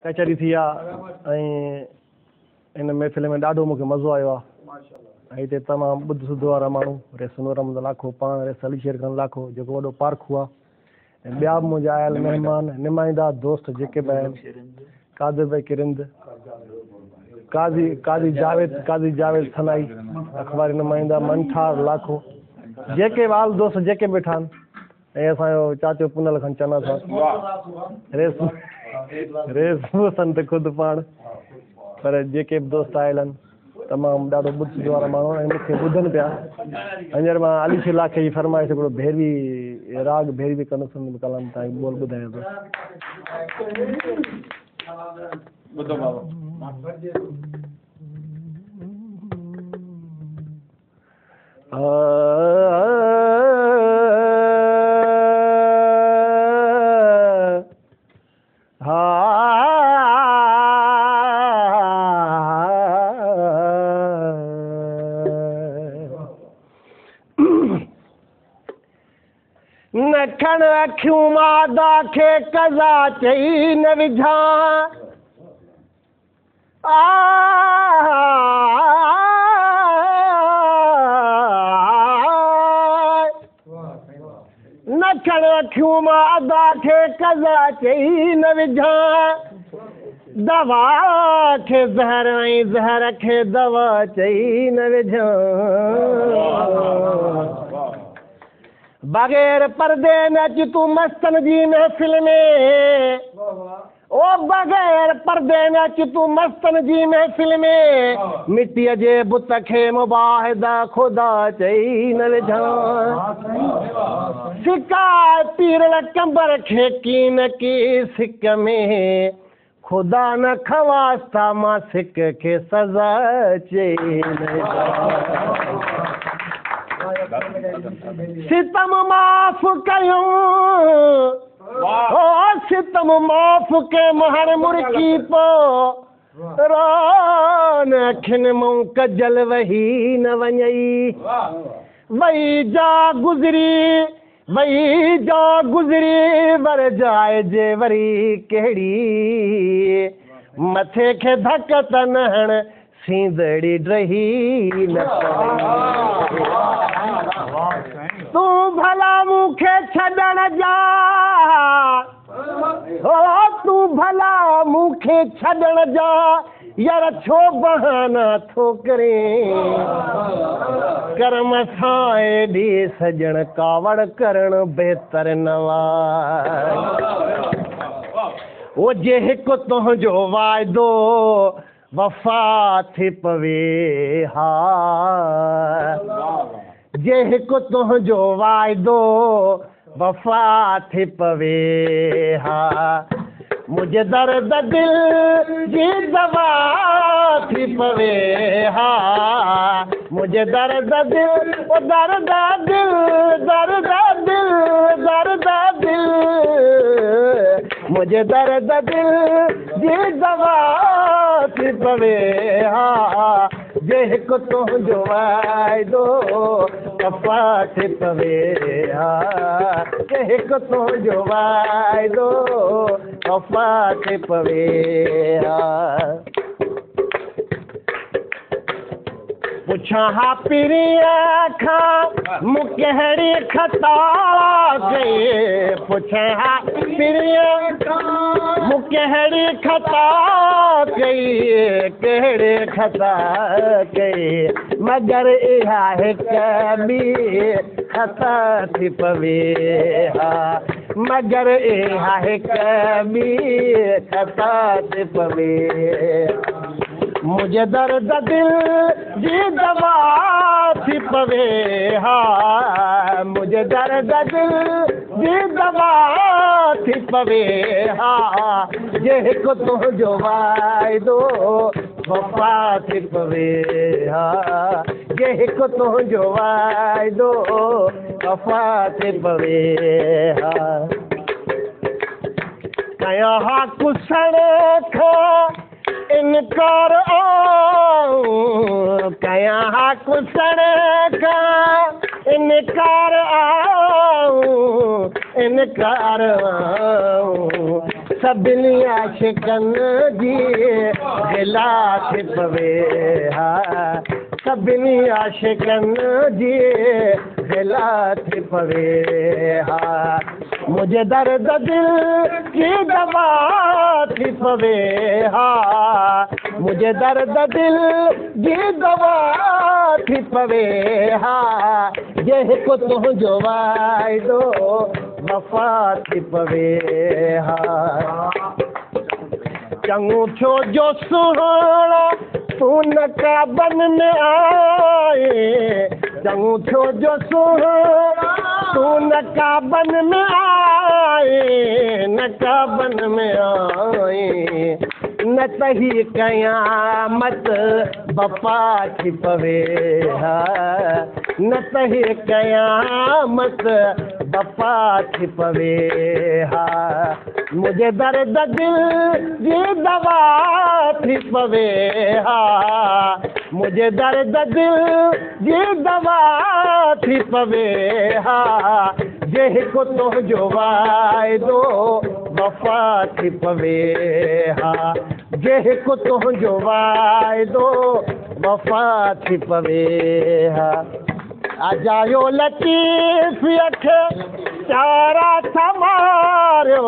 कचहरी थी आहे इन महफ़िल में ॾाढो मूंखे मज़ो आयो आहे। हिते तमामु ॿुध सुध वारा माण्हू रेस नूरम लाखो पाण रेस अली शेर खान लाखो जेको वॾो पार्क हुआ ऐं ॿिया बि मुंहिंजा आयल महिमान नुमाइंदा दोस्त जेके बि आहिनि कादिर भाई किरिंद काज़ी जावेद सनाई अख़बारी नुमाइंदा मंठार लाखो जेके बि आल दोस्त जेके बि वेठा आहिनि ऐं असांजो चाचो पुनल खान चना साहब रेस संत ख़ुदि पाण पर जेके बि दोस्त आयल आहिनि तमामु ॾाढो ॿुध सुध वारा माण्हू ऐं मूंखे ॿुधनि पिया। हींअर मां अली शेर लाखे जी फरमाइश हिकिड़ो भैरवी राग भैरवी कनसुन कलाम तव्हांखे ॿोल ॿुधायां न खण अखियूं मादा खे कज़ा चई न विझा न खण अखियूं मादा खे कज़ा चई न विझा दवा खे ज़हर ऐं ज़हर खे दवा चई न विझा बग़ैर पर्दे न अच तूं मस्तन जी महफ़िल में ओ बग़ैर पर्दे न अच तूं मस्तन जी महफ़िल में मिटीअ जे बुत खे मुबाहिदा ख़ुदा चई न विझा सिका पीरल कंबर खे कीन की सिक में ख़ुदा न खवास्ता मां सिक खे सज़ा चई न विझा सितम माफ़ कयूं ओ सितम माफ़ के महर मुर्की पो रोन अखियुनि मूं कजल वही न वञई वही जा गुज़री वर जाए जे वरी कहिड़ी मथे खे धक त न हण सींदड़ी ड्रही न तूं भला मूंखे छॾण जा तूं भला मूंखे छॾण जा यार छो बहाना थो करे कर्म सां एॾी सजण कावड़ करणु बहितर नवा ओ जे हिकु तुंहिंजो वाइदो वफ़ा थी पवे हा जे हिकु तुंहिंजो वाइदो वफ़ा थी पवे हा मुंहिंजे दर्द दिल जी दवा थी पवे हा मुंहिंजे दर्द दिल ओ दर्द दिल मुंहिंजे दर्द दिल जी दवा थी पवे हा जे हिकु तुंहिंजो वाइदो वफ़ा थी पवे हा जे हिकु तुंहिंजो वाइदो वफ़ा थी पवे हा पुछां हा पीरीअ खां मूं कहिड़ी ख़ता कई पुछां हा पीरीअ खां मूं कहिड़ी ख़ता कई कहिड़ी ख़ता कई मगर इहा हिकु ॿी ख़ता थी पवे हा मगर इहा हिकु ॿी ख़ता थी पवे मुंहिंजे दर्द दिल जी दवा थी पवे हा मुंहिंजे दर्द दिल जी दवा थी पवे हा जे हिकु तुंहिंजो वाइदो वफ़ा थी पवे हा जे हिकु तुंहिंजो वाइदो वफ़ा थी पवे हा कयां हा कुसण खां इनकार कयां हा कुसण खां इनकार इनकार सभिनी आशिकन जी गिला थी पवे हा सभिनी आशिकन जी गिला थी पवे हा मुझे दर्द दिल की दवा थी पवे हा मुझे दर्द दिल की दवा थी पवे हा ये को तुंहिंजो वाइदो वफ़ा थी पवे हा चङो थियो जो सुहिणो तूं नकाबन में आए चङो थियो जो सुहिणो तूं नकाबन में आए नकाबन में आए न त ही क़यामत बपा थी पवे हा न त ही क़यामत बपा थी पवे हा मुझे दर्द दिल जी दवा थी पवे हा मुझे दर्द दिल जी दवा थी पवे हा जे को तुंहिंजो वाइदो वफ़ा थी पवे हा जे को तुंहिंजो वाइदो वफ़ा थी पवे हा अजायो लतीफ़ अख प्यारा समारियो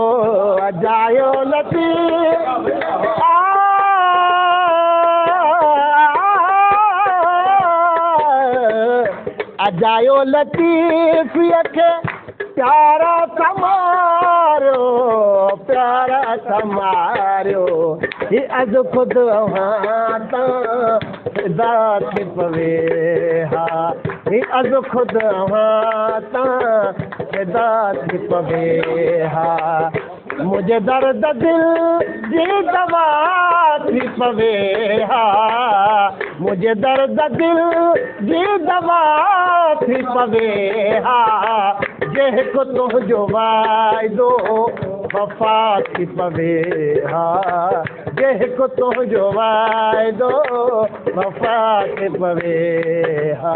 अजायो लतीफ़ अजायो लतीफ़ अख प्यारा समारियो ही अज खुद फिदा थी पवे हा ही अज खुद फिदा थी पवे हा मुझे दर्द दिल जी दवा थी पवे हा मुझे दर्द दिल जी दवा थी पवे हा जे को तुंहिंजो वाइदो वफ़ा थी पवे हा जे को तुंहिंजो वाइदो वफ़ा थी पवे हा